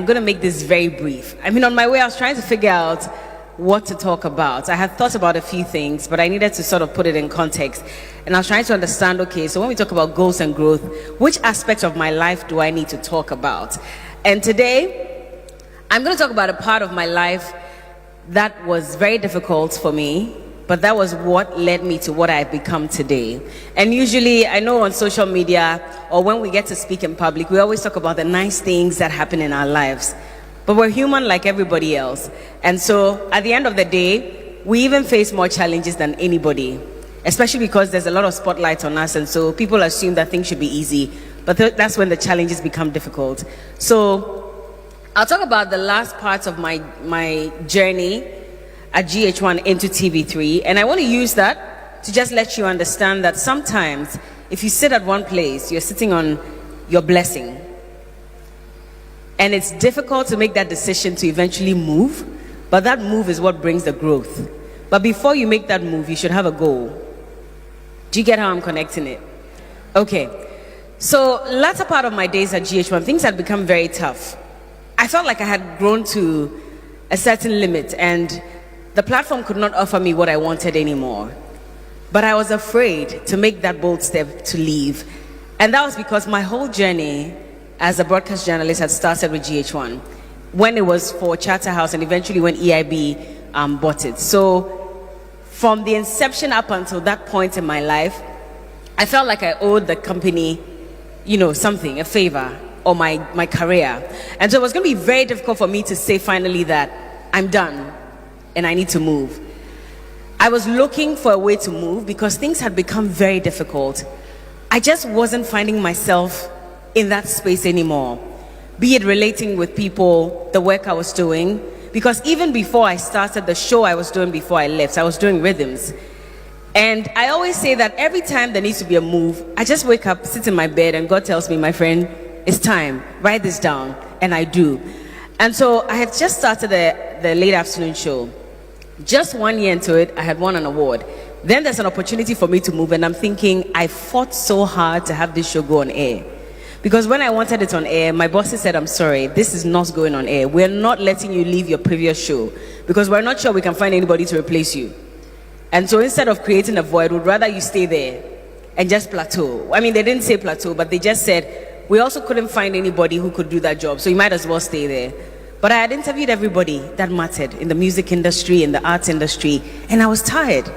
going to make this very brief. I mean, on my way, I was trying to figure out what to talk about. I had thought about a few things, but I needed to sort of put it in context. And I was trying to understand, okay, so when we talk about goals and growth, which aspect of my life do I need to talk about? And today, I'm going to talk about a part of my life that was very difficult for me, but that was what led me to what I've become today. And usually, I know on social media, or when we get to speak in public, we always talk about the nice things that happen in our lives. But we're human like everybody else. And so at the end of the day, we even face more challenges than anybody, especially because there's a lot of spotlight on us. And so people assume that things should be easy, but that's when the challenges become difficult. So I'll talk about the last parts of my journey at GH1 into TV3. And I want to use that to just let you understand that sometimes if you sit at one place, you're sitting on your blessing. And it's difficult to make that decision to eventually move, but that move is what brings the growth. But before you make that move, you should have a goal. Do you get how I'm connecting it? Okay. So, latter part of my days at GH1, things had become very tough. I felt like I had grown to a certain limit, and the platform could not offer me what I wanted anymore. But I was afraid to make that bold step to leave. And that was because my whole journey as a broadcast journalist had started with GH1 when it was for Charterhouse and eventually when EIB bought it. So from the inception up until that point in my life, I felt like I owed the company, something, a favor, or my career. And so it was going to be very difficult for me to say finally that I'm done and I need to move. I was looking for a way to move because things had become very difficult. I just wasn't finding myself in that space anymore, be it relating with people, the work I was doing, because even before I started the show I was doing before I left, I was doing rhythms. And I always say that every time there needs to be a move, I just wake up, sit in my bed, and God tells me, my friend, it's time, write this down, and I do. And so I had just started the late afternoon show. Just 1 year into it, I had won an award. Then there's an opportunity for me to move, and I'm thinking, I fought so hard to have this show go on air. Because when I wanted it on air, my bosses said, I'm sorry, this is not going on air. We're not letting you leave your previous show because we're not sure we can find anybody to replace you. And so instead of creating a void, we'd rather you stay there and just plateau. I mean, they didn't say plateau, but they just said, we also couldn't find anybody who could do that job, so you might as well stay there. But I had interviewed everybody that mattered in the music industry, in the arts industry, and I was tired.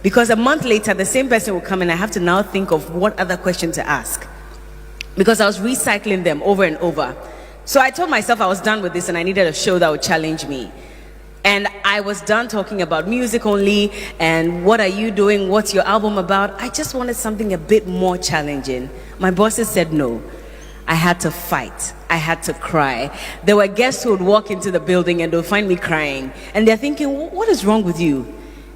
Because a month later, the same person would come and I have to now think of what other question to ask. Because I was recycling them over and over. So I told myself I was done with this and I needed a show that would challenge me. And I was done talking about music only and what are you doing, what's your album about. I just wanted something a bit more challenging. My bosses said no. I had to fight. I had to cry. There were guests who would walk into the building and they'll find me crying. And they're thinking, what is wrong with you?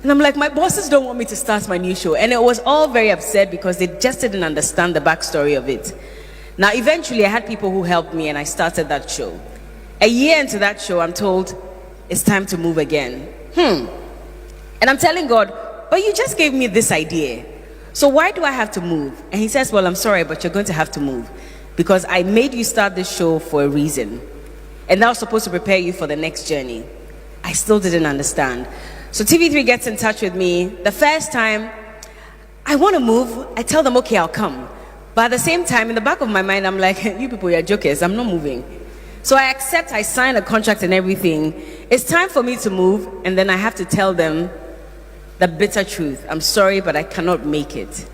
And I'm like, my bosses don't want me to start my new show. And it was all very upset because they just didn't understand the backstory of it. Now, eventually, I had people who helped me, and I started that show. A year into that show, I'm told, it's time to move again. And I'm telling God, but you just gave me this idea. So why do I have to move? And he says, well, I'm sorry, but you're going to have to move. Because I made you start this show for a reason. And that was supposed to prepare you for the next journey. I still didn't understand. So TV3 gets in touch with me. The first time, I want to move. I tell them, okay, I'll come. But at the same time, in the back of my mind, I'm like, you people, you're jokers. I'm not moving. So I accept, I sign a contract and everything. It's time for me to move, and then I have to tell them the bitter truth. I'm sorry, but I cannot make it.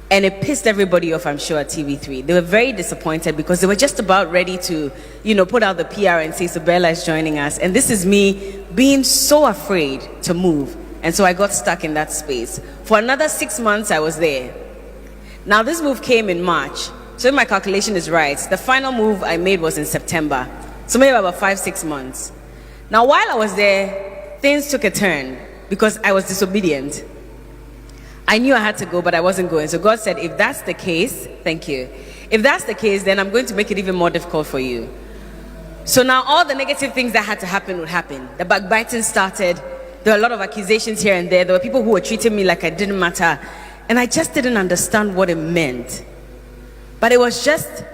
And it pissed everybody off, I'm sure, at TV3. They were very disappointed because they were just about ready to, put out the PR and say, Sabella is joining us. And this is me being so afraid to move. And so I got stuck in that space. For another 6 months, I was there. Now, this move came in March. So if my calculation is right, the final move I made was in September. So maybe about 5-6 months. Now, while I was there, things took a turn because I was disobedient. I knew I had to go, but I wasn't going. So God said, if that's the case, thank you. If that's the case, then I'm going to make it even more difficult for you. So now all the negative things that had to happen would happen. The backbiting started. There were a lot of accusations here and there. There were people who were treating me like I didn't matter. And I just didn't understand what it meant. But it was just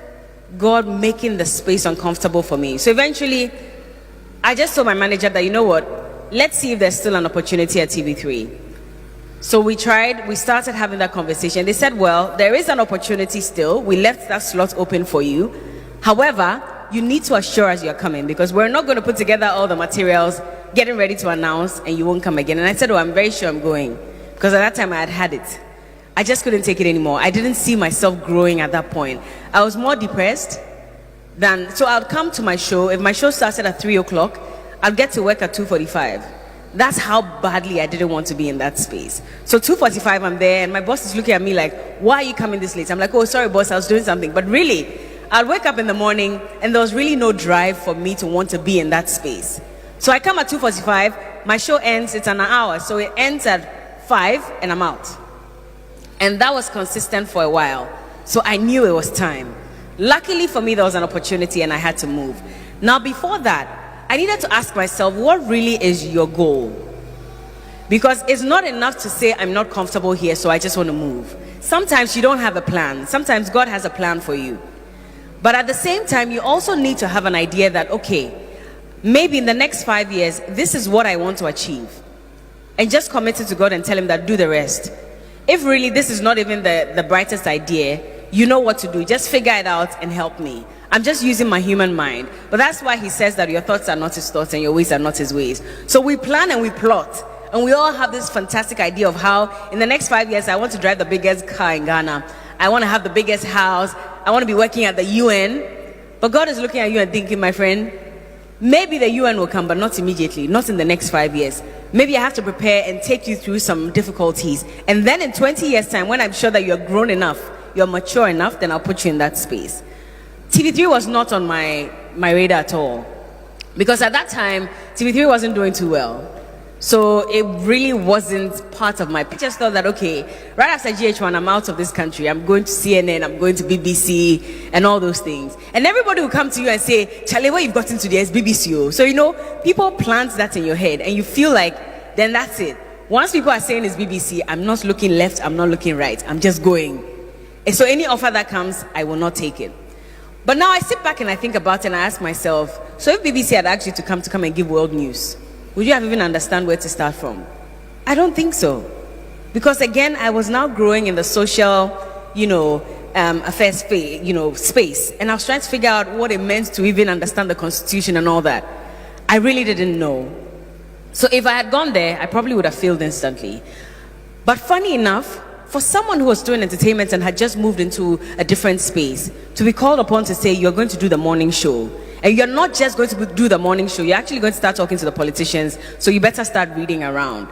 God making the space uncomfortable for me. So eventually, I just told my manager that, you know what, let's see if there's still an opportunity at TV3. So we started having that conversation. They said, well, there is an opportunity still. We left that slot open for you. However, you need to assure us you're coming, because we're not going to put together all the materials, getting ready to announce, and you won't come again. And I said, oh, I'm very sure I'm going, because at that time I had had it. I just couldn't take it anymore. I didn't see myself growing at that point. I was more depressed so I'd come to my show. If my show started at 3 o'clock, I'd get to work at 2:45. That's how badly I didn't want to be in that space. So 2:45, I'm there, and my boss is looking at me like, why are you coming this late? I'm like, oh, sorry, boss, I was doing something. But really, I'd wake up in the morning, and there was really no drive for me to want to be in that space. So I come at 2:45, my show ends, it's an hour, so it ends at 5, and I'm out. And that was consistent for a while. So I knew it was time. Luckily for me, there was an opportunity, and I had to move. Now, before that, I needed to ask myself, what really is your goal? Because it's not enough to say, I'm not comfortable here, so I just want to move. Sometimes you don't have a plan. Sometimes God has a plan for you. But at the same time, you also need to have an idea that, okay, maybe in the next 5 years, this is what I want to achieve. And just commit it to God and tell him that, do the rest. If really this is not even the brightest idea, you know what to do. Just figure it out and help me. I'm just using my human mind. But that's why he says that your thoughts are not his thoughts and your ways are not his ways. So we plan and we plot. And we all have this fantastic idea of how in the next 5 years, I want to drive the biggest car in Ghana. I want to have the biggest house. I want to be working at the UN. But God is looking at you and thinking, my friend, maybe the UN will come, but not immediately, not in the next 5 years. Maybe I have to prepare and take you through some difficulties. And then in 20 years' time, when I'm sure that you're grown enough, you're mature enough, then I'll put you in that space. TV3 was not on my radar at all, because at that time TV3 wasn't doing too well, so it really wasn't part of my. I just thought that, okay, right after GH1, I'm out of this country. I'm going to CNN, I'm going to BBC, and all those things. And everybody will come to you and say, Charlie, what you've gotten today is BBC. Oh. So people plant that in your head, and you feel like then that's it. Once people are saying it's BBC, I'm not looking left, I'm not looking right. I'm just going. And so any offer that comes, I will not take it. But now I sit back and I think about it and I ask myself, so if BBC had asked you to come and give world news, would you have even understand where to start from? I don't think so. Because again, I was now growing in the social, affairs space. And I was trying to figure out what it meant to even understand the Constitution and all that. I really didn't know. So if I had gone there, I probably would have failed instantly. But funny enough, for someone who was doing entertainment and had just moved into a different space, to be called upon to say, you're going to do the morning show. And you're not just going to do the morning show, you're actually going to start talking to the politicians, so you better start reading around.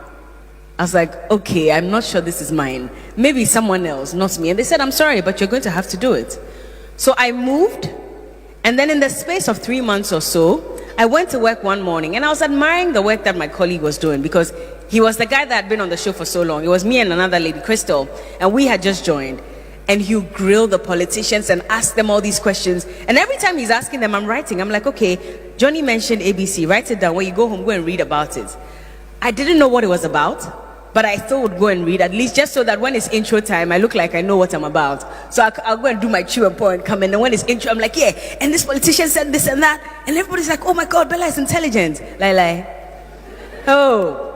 I was like, okay, I'm not sure this is mine. Maybe someone else, not me. And they said, I'm sorry, but you're going to have to do it. So I moved, and then in the space of 3 months or so, I went to work one morning, and I was admiring the work that my colleague was doing, because he was the guy that had been on the show for so long. It was me and another lady, Crystal, and we had just joined. And he would grill the politicians and ask them all these questions. And every time he's asking them, I'm writing. I'm like, okay, Johnny mentioned ABC. Write it down. When you go home, go and read about it. I didn't know what it was about, but I still would go and read, at least just so that when it's intro time, I look like I know what I'm about. So I'll go and do my chew and point, come in, and when it's intro, I'm like, yeah, and this politician said this and that. And everybody's like, oh my God, Bella is intelligent. Oh.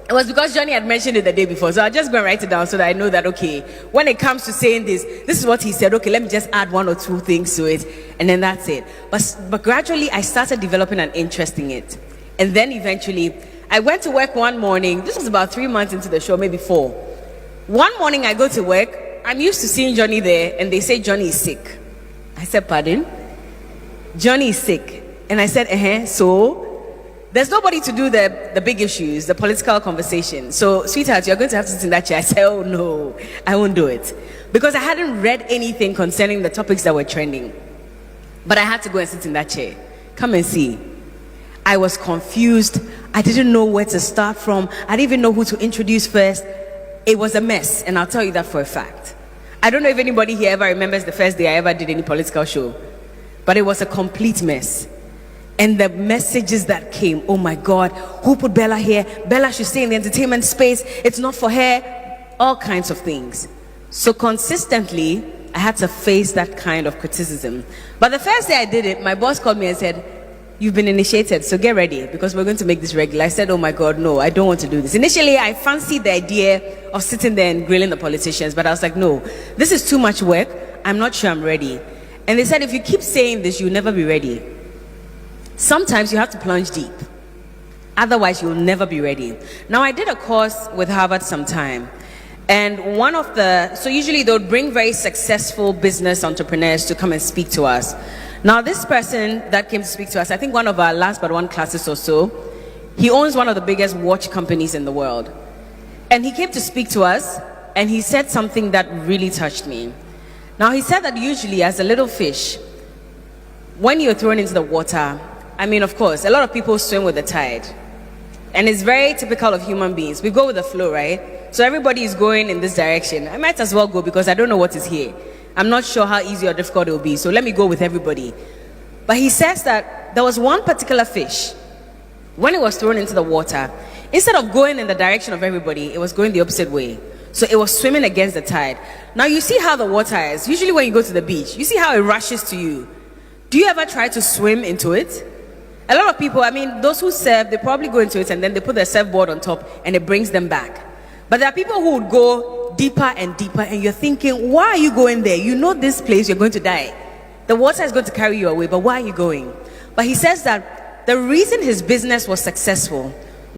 It was because Johnny had mentioned it the day before, so I just go and write it down so that I know that, okay, when it comes to saying this is what he said. Okay, let me just add 1 or 2 things to it, and then that's it. But gradually, I started developing an interest in it, and then eventually, I went to work one morning. This was about 3 months into the show, maybe 4. One morning, I go to work. I'm used to seeing Johnny there, and they say Johnny is sick. I said, pardon? Johnny is sick, and I said, so. There's nobody to do the big issues, the political conversation. So, sweetheart, you're going to have to sit in that chair. I said, oh no, I won't do it. Because I hadn't read anything concerning the topics that were trending. But I had to go and sit in that chair. Come and see. I was confused. I didn't know where to start from. I didn't even know who to introduce first. It was a mess, and I'll tell you that for a fact. I don't know if anybody here ever remembers the first day I ever did any political show. But it was a complete mess. And the messages that came, oh my God, who put Bella here? Bella should stay in the entertainment space. It's not for her. All kinds of things. So consistently, I had to face that kind of criticism. But the first day I did it, my boss called me and said, "You've been initiated, so get ready because we're going to make this regular." I said, "Oh my God, no, I don't want to do this." Initially, I fancied the idea of sitting there and grilling the politicians, but I was like, no, this is too much work. I'm not sure I'm ready. And they said, if you keep saying this, you'll never be ready. Sometimes you have to plunge deep. Otherwise, you'll never be ready. Now, I did a course with Harvard sometime. And so usually they would bring very successful business entrepreneurs to come and speak to us. Now, this person that came to speak to us, I think one of our last but one classes or so, he owns one of the biggest watch companies in the world. And he came to speak to us, and he said something that really touched me. Now, he said that usually as a little fish, when you're thrown into the water, I mean, of course, a lot of people swim with the tide. And it's very typical of human beings. We go with the flow, right? So everybody is going in this direction. I might as well go because I don't know what is here. I'm not sure how easy or difficult it will be, so let me go with everybody. But he says that there was one particular fish, when it was thrown into the water, instead of going in the direction of everybody, it was going the opposite way. So it was swimming against the tide. Now you see how the water is. Usually when you go to the beach, you see how it rushes to you. Do you ever try to swim into it? A lot of people, I mean, those who surf, they probably go into it and then they put their surfboard on top and it brings them back. But there are people who would go deeper and deeper and you're thinking, why are you going there? You know this place, you're going to die. The water is going to carry you away, but why are you going? But he says that the reason his business was successful